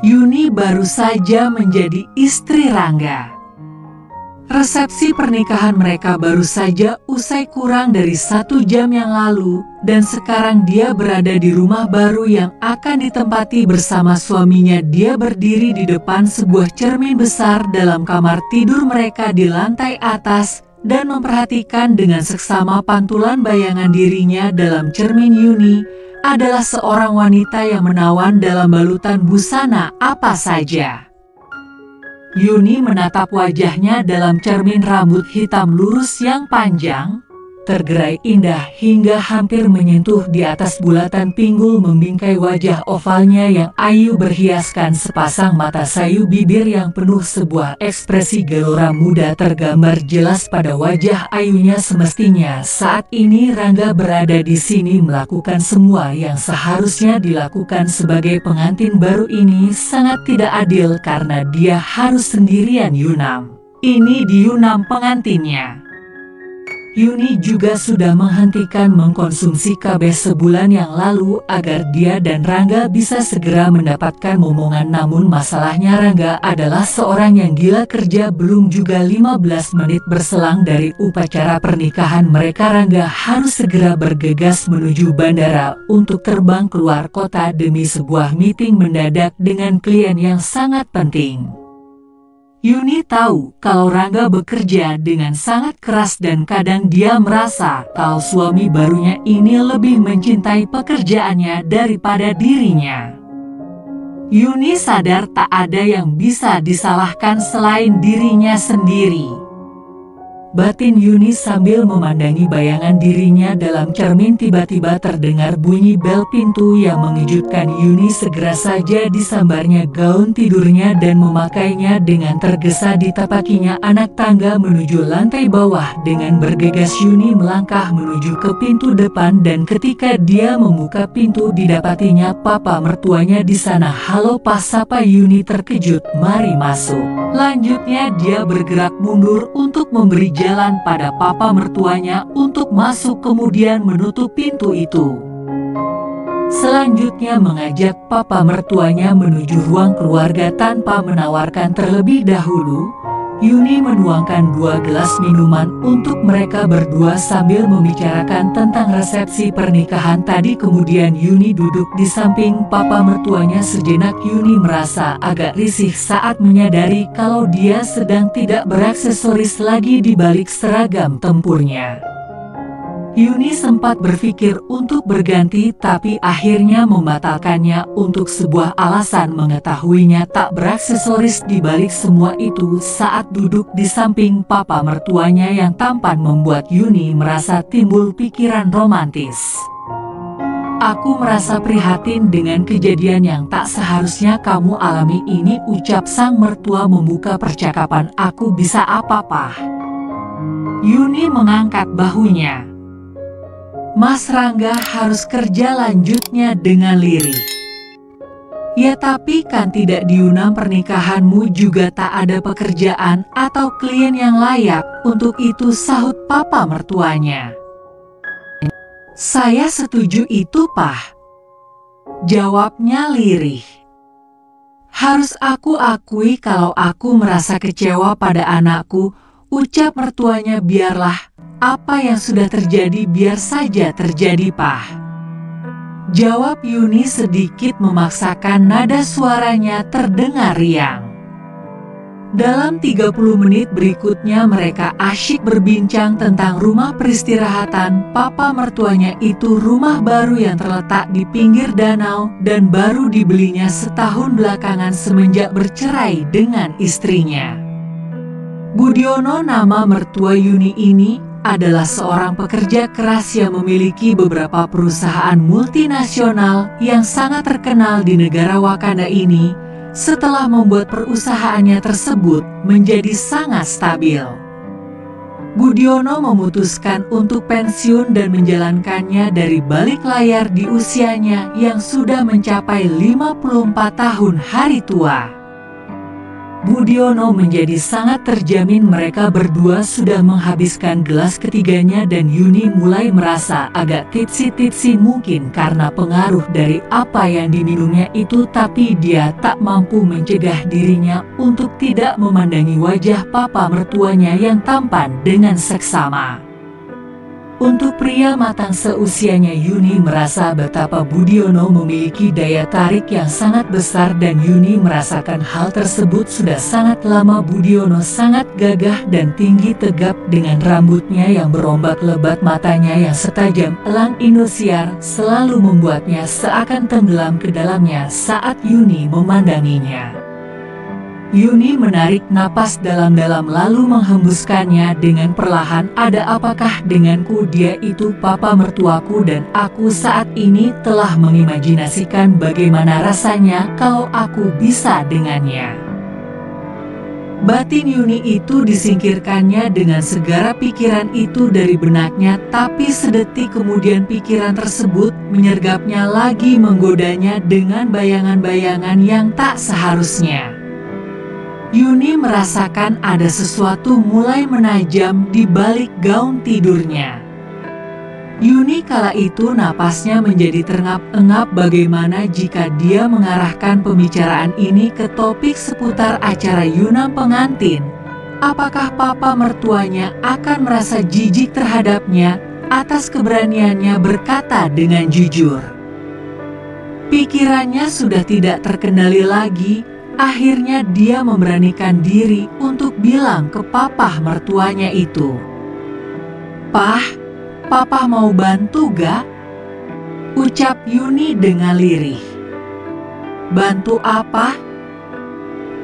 Yuni baru saja menjadi istri Rangga. Resepsi pernikahan mereka baru saja usai kurang dari 1 jam yang lalu, dan sekarang dia berada di rumah baru yang akan ditempati bersama suaminya. Dia berdiri di depan sebuah cermin besar dalam kamar tidur mereka di lantai atas dan memperhatikan dengan seksama pantulan bayangan dirinya dalam cermin. Yuni adalah seorang wanita yang menawan dalam balutan busana apa saja. Yuni menatap wajahnya dalam cermin, rambut hitam lurus yang panjang, tergerai indah hingga hampir menyentuh di atas bulatan pinggul, membingkai wajah ovalnya yang ayu berhiaskan sepasang mata sayu, bibir yang penuh sebuah ekspresi gelora muda tergambar jelas pada wajah ayunya. Semestinya saat ini Rangga berada di sini melakukan semua yang seharusnya dilakukan sebagai pengantin baru. Ini sangat tidak adil karena dia harus sendirian. Yunam, ini di Yunam pengantinnya. Yuni juga sudah menghentikan mengkonsumsi KB sebulan yang lalu agar dia dan Rangga bisa segera mendapatkan momongan. Namun masalahnya Rangga adalah seorang yang gila kerja. Belum juga 15 menit berselang dari upacara pernikahan mereka, Rangga harus segera bergegas menuju bandara untuk terbang keluar kota demi sebuah meeting mendadak dengan klien yang sangat penting. Yuni tahu kalau Rangga bekerja dengan sangat keras dan kadang dia merasa kalau suami barunya ini lebih mencintai pekerjaannya daripada dirinya. Yuni sadar tak ada yang bisa disalahkan selain dirinya sendiri. Batin Yuni sambil memandangi bayangan dirinya dalam cermin. Tiba-tiba terdengar bunyi bel pintu yang mengejutkan Yuni. Segera saja disambarnya gaun tidurnya dan memakainya dengan tergesa. Ditapakinya anak tangga menuju lantai bawah. Dengan bergegas Yuni melangkah menuju ke pintu depan, dan ketika dia membuka pintu didapatinya papa mertuanya di sana. "Halo Pak," sapa Yuni terkejut. "Mari masuk." Lanjutnya dia bergerak mundur untuk memberi jalan pada papa mertuanya untuk masuk, kemudian menutup pintu itu. Selanjutnya mengajak papa mertuanya menuju ruang keluarga. Tanpa menawarkan terlebih dahulu, Yuni menuangkan 2 gelas minuman untuk mereka berdua sambil membicarakan tentang resepsi pernikahan tadi. Kemudian Yuni duduk di samping papa mertuanya. Sejenak Yuni merasa agak risih saat menyadari kalau dia sedang tidak beraksesoris lagi di balik seragam tempurnya. Yuni sempat berpikir untuk berganti, tapi akhirnya membatalkannya untuk sebuah alasan mengetahuinya tak beraksesoris di balik semua itu. Saat duduk di samping papa mertuanya yang tampan membuat Yuni merasa timbul pikiran romantis. "Aku merasa prihatin dengan kejadian yang tak seharusnya kamu alami ini," ucap sang mertua membuka percakapan. "Aku bisa apa, Pak?" Yuni mengangkat bahunya. "Mas Rangga harus kerja," lanjutnya dengan lirih. "Ya tapi kan tidak di Yunam pernikahanmu juga tak ada pekerjaan atau klien yang layak untuk itu," sahut papa mertuanya. "Saya setuju itu, Pak," jawabnya lirih. "Harus aku akui kalau aku merasa kecewa pada anakku," ucap mertuanya. "Biarlah, apa yang sudah terjadi biar saja terjadi, Pak," jawab Yuni sedikit memaksakan. Nada suaranya terdengar riang. Dalam 30 menit berikutnya mereka asyik berbincang tentang rumah peristirahatan papa mertuanya itu. Rumah baru yang terletak di pinggir danau dan baru dibelinya setahun belakangan semenjak bercerai dengan istrinya. Budiono, nama mertua Yuni ini, adalah seorang pekerja keras yang memiliki beberapa perusahaan multinasional yang sangat terkenal di negara Wakanda ini. Setelah membuat perusahaannya tersebut menjadi sangat stabil, Budiono memutuskan untuk pensiun dan menjalankannya dari balik layar di usianya yang sudah mencapai 54 tahun hari tua. Budiono menjadi sangat terjamin mereka berdua sudah menghabiskan gelas ketiganya dan Yuni mulai merasa agak tipsi-tipsi mungkin karena pengaruh dari apa yang diminumnya itu, tapi dia tak mampu mencegah dirinya untuk tidak memandangi wajah papa mertuanya yang tampan dengan seksama. Untuk pria matang seusianya, Yuni merasa betapa Budiono memiliki daya tarik yang sangat besar dan Yuni merasakan hal tersebut sudah sangat lama. Budiono sangat gagah dan tinggi tegap dengan rambutnya yang berombak lebat, matanya yang setajam elang Indosiar selalu membuatnya seakan tenggelam ke dalamnya saat Yuni memandanginya. Yuni menarik napas dalam-dalam lalu menghembuskannya dengan perlahan. Ada apakah denganku? Dia itu papa mertuaku dan aku saat ini telah mengimajinasikan bagaimana rasanya kalau aku bisa dengannya. Batin Yuni itu disingkirkannya dengan segala pikiran itu dari benaknya, tapi sedetik kemudian pikiran tersebut menyergapnya lagi, menggodanya dengan bayangan-bayangan yang tak seharusnya. Yuni merasakan ada sesuatu mulai menajam di balik gaun tidurnya. Yuni kala itu napasnya menjadi terengap-engap. Bagaimana jika dia mengarahkan pembicaraan ini ke topik seputar acara Yunam pengantin? Apakah papa mertuanya akan merasa jijik terhadapnya atas keberaniannya berkata dengan jujur? Pikirannya sudah tidak terkendali lagi. Akhirnya dia memberanikan diri untuk bilang ke papa mertuanya itu, "Pah, papa mau bantu gak?" ucap Yuni dengan lirih. "Bantu apa?"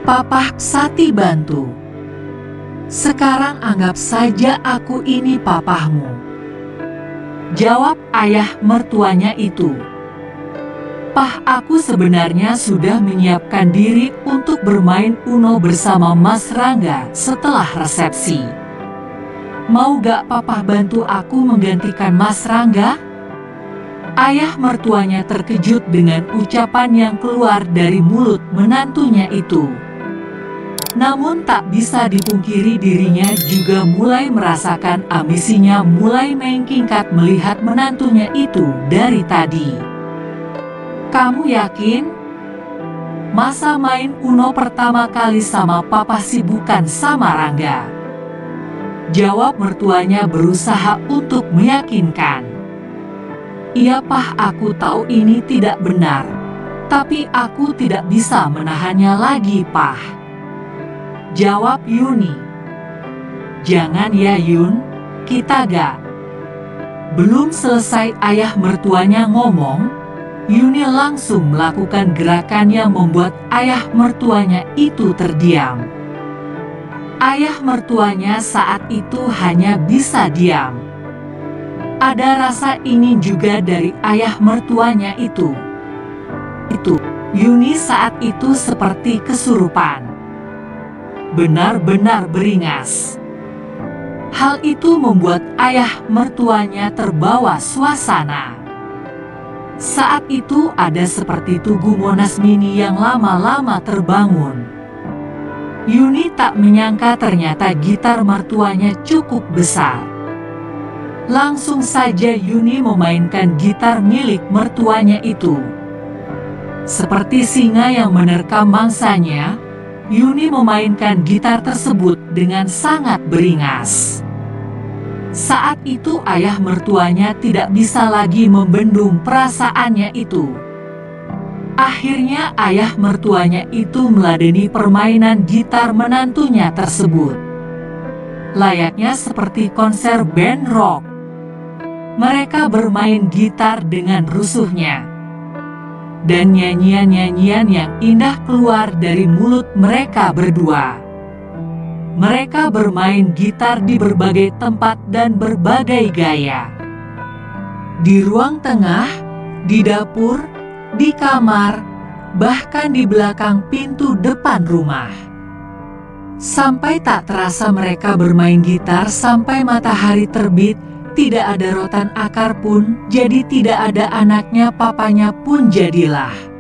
"Papa Sati bantu. Sekarang anggap saja aku ini papahmu," jawab ayah mertuanya itu. "Pah, aku sebenarnya sudah menyiapkan diri untuk bermain Uno bersama Mas Rangga setelah resepsi. Mau gak papa bantu aku menggantikan Mas Rangga?" Ayah mertuanya terkejut dengan ucapan yang keluar dari mulut menantunya itu. Namun tak bisa dipungkiri dirinya juga mulai merasakan ambisinya mulai mengkingkat melihat menantunya itu dari tadi. "Kamu yakin? Masa main Uno pertama kali sama papa sih bukan sama Rangga?" jawab mertuanya berusaha untuk meyakinkan. "Iya Pah, aku tahu ini tidak benar, tapi aku tidak bisa menahannya lagi Pah," jawab Yuni. "Jangan ya Yun, kita gak..." Belum selesai ayah mertuanya ngomong, Yuni langsung melakukan gerakan yang membuat ayah mertuanya itu terdiam. Ayah mertuanya saat itu hanya bisa diam. Ada rasa ingin juga dari ayah mertuanya itu. Yuni saat itu seperti kesurupan. Benar-benar beringas. Hal itu membuat ayah mertuanya terbawa suasana. Saat itu ada seperti Tugu Monas Mini yang lama-lama terbangun. Yuni tak menyangka ternyata gitar mertuanya cukup besar. Langsung saja Yuni memainkan gitar milik mertuanya itu. Seperti singa yang menerkam mangsanya, Yuni memainkan gitar tersebut dengan sangat beringas. Saat itu ayah mertuanya tidak bisa lagi membendung perasaannya itu. Akhirnya ayah mertuanya itu meladeni permainan gitar menantunya tersebut. Layaknya seperti konser band rock. Mereka bermain gitar dengan rusuhnya. Dan nyanyian-nyanyian yang indah keluar dari mulut mereka berdua. Mereka bermain gitar di berbagai tempat dan berbagai gaya. Di ruang tengah, di dapur, di kamar, bahkan di belakang pintu depan rumah. Sampai tak terasa mereka bermain gitar sampai matahari terbit, tidak ada rotan akar pun, jadi tidak ada anaknya papanya pun jadilah.